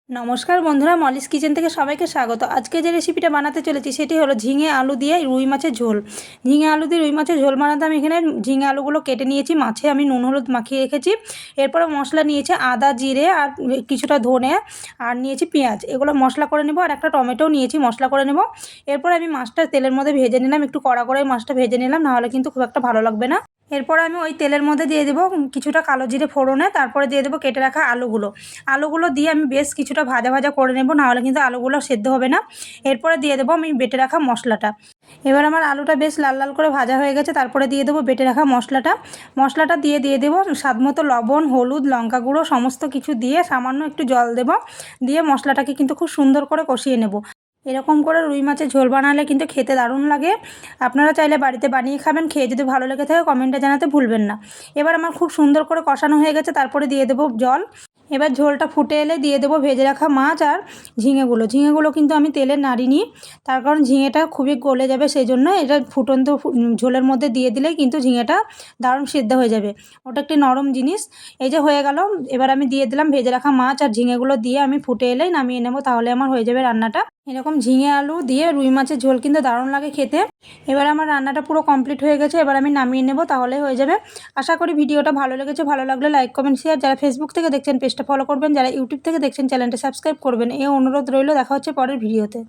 নমস্কার বন্ধুরা, Molly's kitchen থেকে সবাইকে স্বাগত। আজকে যে রেসিপিটা বানাতে চলেছি সেটি হলো ঝিঙে আলু দিয়ে রুই মাছের ঝোল। ঝিঙে আলু দিয়ে রুই মাছের ঝোল বানাতে আমি এখানে ঝিঙে আলুগুলো কেটে নিয়েছি, মাছে আমি নুন হলুদ মাখিয়ে রেখেছি। এরপরে মশলা নিয়েছি আদা জিরে আর কিছুটা ধনে, আর নিয়েছি পেঁয়াজ। এগুলো মশলা করে নেব, আর একটা টমেটোও নিয়েছি মশলা করে নেব। এরপর আমি মাছটা তেলের মধ্যে ভেজে নিলাম, একটু কড়া করে মাছটা ভেজে নিলাম, নাহলে কিন্তু খুব একটা ভালো লাগবে না। এরপর আমি ওই তেলের মধ্যে দিয়ে দেবো কিছুটা কালো জিরে ফোড়নে, তারপরে দিয়ে দেবো কেটে রাখা আলুগুলো দিয়ে আমি বেশ কিছুটা ভাজা ভাজা করে নেব, নাহলে কিন্তু আলুগুলো সেদ্ধ হবে না। এরপরে দিয়ে দেবো আমি বেটে রাখা মশলাটা। এবার আমার আলুটা বেশ লাল লাল করে ভাজা হয়ে গেছে, তারপরে দিয়ে দেবো বেটে রাখা মশলাটা দিয়ে দেবো স্বাদ মতো লবণ, হলুদ, লঙ্কা গুঁড়ো সমস্ত কিছু দিয়ে সামান্য একটু জল দেবো, দিয়ে মশলাটাকে কিন্তু খুব সুন্দর করে কষিয়ে নেব। এরকম করে রুই মাছের ঝোল বানালে কিন্তু খেতে দারুণ লাগে। আপনারা চাইলে বাড়িতে বানিয়ে খাবেন, খেয়ে যদি ভালো লেগে থাকে কমেন্টে জানাতে ভুলবেন না। এবার আমার খুব সুন্দর করে কষানো হয়ে গেছে, তারপরে দিয়ে দেবো জল। এবার ঝোলটা ফুটে এলে দিয়ে দেবো ভেজে রাখা মাছ আর ঝিঙেগুলো কিন্তু আমি তেলে নাড়িনি, তার কারণ ঝিঙেটা খুবই গলে যাবে, সেই জন্য এটা ফুটন্ত ঝোলের মধ্যে দিয়ে দিলেই কিন্তু ঝিঙেটা দারুণ সিদ্ধ হয়ে যাবে। ওটা একটি নরম জিনিস। এই যে হয়ে গেল, এবার আমি দিয়ে দিলাম ভেজে রাখা মাছ আর ঝিঙেগুলো দিয়ে আমি ফুটে এলেই নামিয়ে নেবো, তাহলে আমার হয়ে যাবে রান্নাটা। এরকম ঝিঙে আলু দিয়ে রুই মাছের ঝোল কিন্তু দারুণ লাগে খেতে। এবার আমার রান্নাটা পুরো কমপ্লিট হয়ে গেছে, এবার আমি নামিয়ে নেব, তাহলে হয়ে যাবে। আশা করি ভিডিওটা ভালো লেগেছে, ভালো লাগলে লাইক কমেন্ট শেয়ার। যারা ফেসবুক থেকে দেখছেন পেজটা ফলো করবেন, যারা ইউটিউব থেকে দেখছেন চ্যানেলটা সাবস্ক্রাইব করবেন, এই অনুরোধ রইল। দেখা হচ্ছে পরের ভিডিওতে।